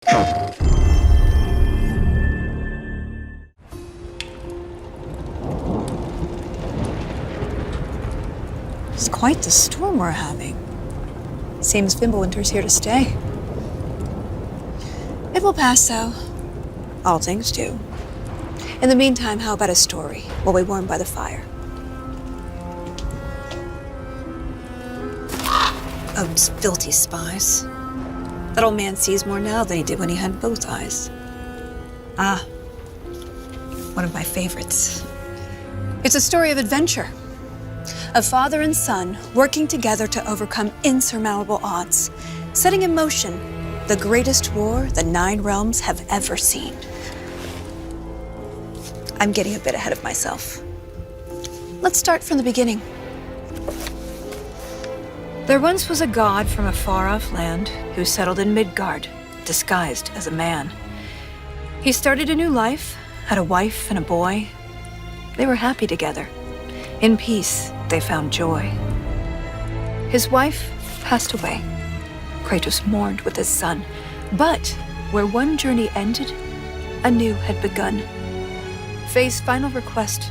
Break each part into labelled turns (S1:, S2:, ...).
S1: It's quite the storm we're having. Seems Fimbulwinter's here to stay. It will pass, though. All things do. In the meantime, how about a story while we warm by the fire? Odin's filthy spies. That old man sees more now than he did when he had both eyes. Ah, one of my favorites. It's a story of adventure. A father and son working together to overcome insurmountable odds, setting in motion the greatest war the 9 realms have ever seen. I'm getting a bit ahead of myself. Let's start from the beginning. There once was a god from a far-off land who settled in Midgard, disguised as a man. He started a new life, had a wife and a boy. They were happy together. In peace, they found joy. His wife passed away. Kratos mourned with his son. But where one journey ended, a new had begun. Faye's final request,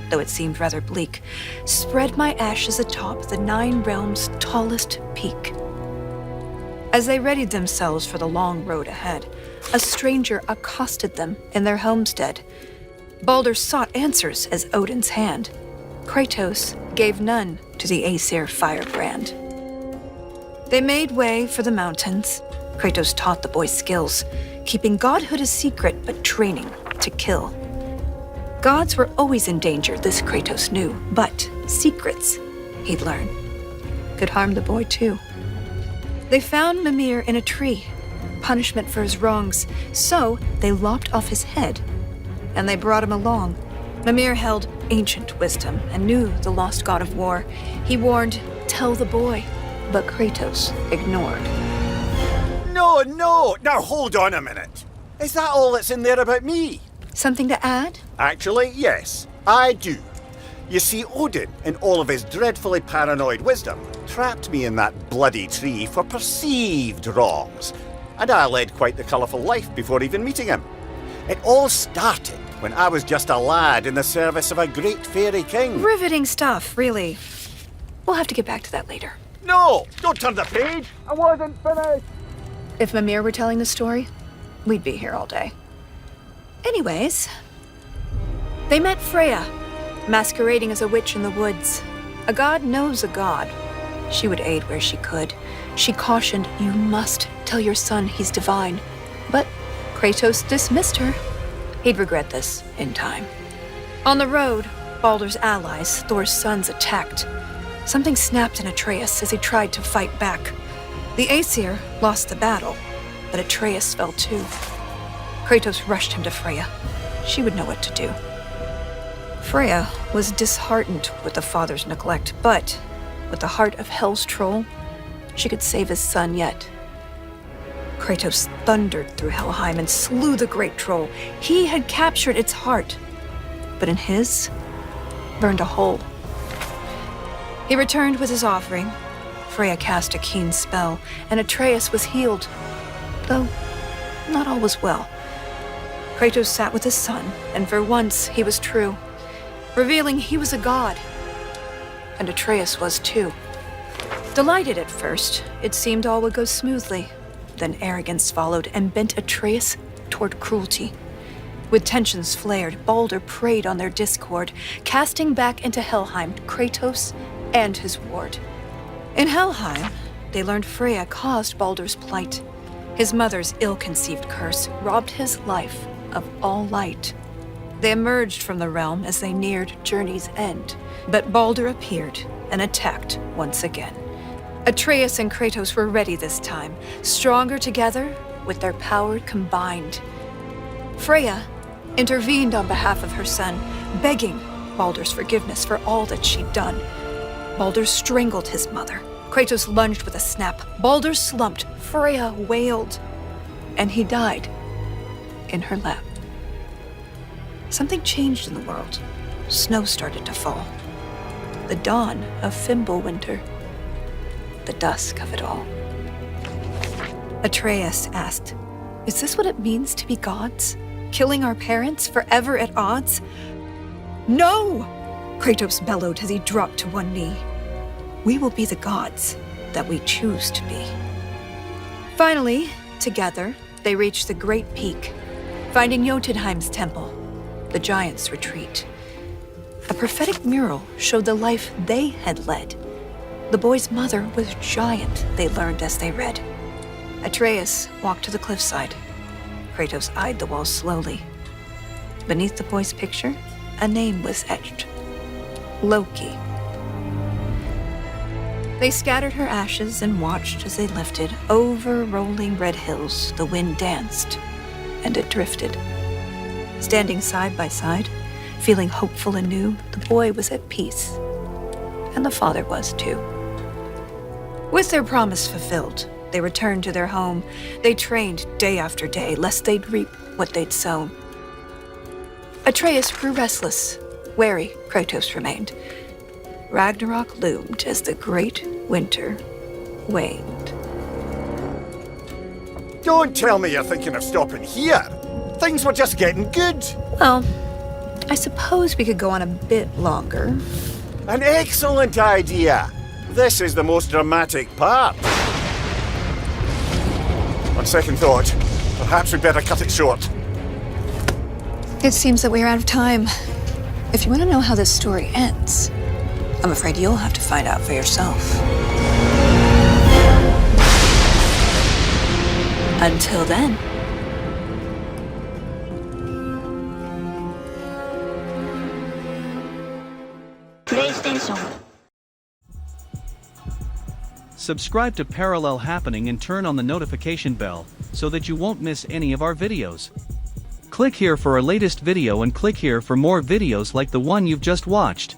S1: though it seemed rather bleak, spread my ashes atop the 9 realms' tallest peak. As they readied themselves for the long road ahead, a stranger accosted them in their homestead. Baldur sought answers as Odin's hand. Kratos gave none to the Aesir firebrand. They made way for the mountains. Kratos taught the boy skills, keeping godhood a secret but training to kill. Gods were always in danger, this Kratos knew, but secrets, he'd learn, could harm the boy too. They found Mimir in a tree, punishment for his wrongs, so they lopped off his head, and they brought him along. Mimir held ancient wisdom and knew the lost god of war. He warned, "Tell the boy," but Kratos ignored.
S2: No, now hold on a minute. Is that all that's in there about me?
S1: Something to add?
S2: Actually, yes, I do. You see, Odin, in all of his dreadfully paranoid wisdom, trapped me in that bloody tree for perceived wrongs, and I led quite the colourful life before even meeting him. It all started when I was just a lad in the service of a great fairy king.
S1: Riveting stuff, really. We'll have to get back to that later.
S2: No, don't turn the page. I wasn't finished.
S1: If Mimir were telling the story, we'd be here all day. Anyways, they met Freya, masquerading as a witch in the woods. A god knows a god. She would aid where she could. She cautioned, "You must tell your son he's divine." But Kratos dismissed her. He'd regret this in time. On the road, Baldur's allies, Thor's sons, attacked. Something snapped in Atreus as he tried to fight back. The Aesir lost the battle, but Atreus fell too. Kratos rushed him to Freya. She would know what to do. Freya was disheartened with the father's neglect, but with the heart of Hell's troll, she could save his son yet. Kratos thundered through Helheim and slew the great troll. He had captured its heart, but in his, burned a hole. He returned with his offering. Freya cast a keen spell, and Atreus was healed, though not all was well. Kratos sat with his son, and for once he was true, revealing he was a god. And Atreus was too. Delighted at first, it seemed all would go smoothly. Then arrogance followed and bent Atreus toward cruelty. With tensions flared, Baldur preyed on their discord, casting back into Helheim Kratos and his ward. In Helheim, they learned Freya caused Baldur's plight. His mother's ill-conceived curse robbed his life of all light. They emerged from the realm as they neared journey's end, but Baldur appeared and attacked once again. Atreus and Kratos were ready this time, stronger together with their power combined. Freya intervened on behalf of her son, begging Baldur's forgiveness for all that she'd done. Baldur strangled his mother. Kratos lunged with a snap. Baldur slumped. Freya wailed. And he died in her lap. Something changed in the world. Snow started to fall. The dawn of Fimbulwinter. The dusk of it all. Atreus asked, Is this what it means to be gods? Killing our parents forever at odds? No! Kratos bellowed as he dropped to one knee. We will be the gods that we choose to be. Finally, together, they reached the Great Peak, finding Jotunheim's temple, the giants' retreat. A prophetic mural showed the life they had led. The boy's mother was giant, they learned as they read. Atreus walked to the cliffside. Kratos eyed the wall slowly. Beneath the boy's picture, a name was etched. Loki. They scattered her ashes and watched as they lifted. Over rolling red hills, the wind danced, and it drifted. Standing side by side, feeling hopeful and new, the boy was at peace. And the father was too. With their promise fulfilled, they returned to their home. They trained day after day, lest they'd reap what they'd sown. Atreus grew restless. Wary, Kratos remained. Ragnarok loomed as the great winter waned.
S2: Don't tell me you're thinking of stopping here. Things were just getting good.
S1: Well, I suppose we could go on a bit longer.
S2: An excellent idea. This is the most dramatic part. On second thought, perhaps we'd better cut it short.
S1: It seems that we're out of time. If you want to know how this story ends, I'm afraid you'll have to find out for yourself. Until then.
S3: PlayStation.
S4: Subscribe to Parallel Happening and turn on the notification bell so that you won't miss any of our videos. Click here for our latest video and click here for more videos like the one you've just watched.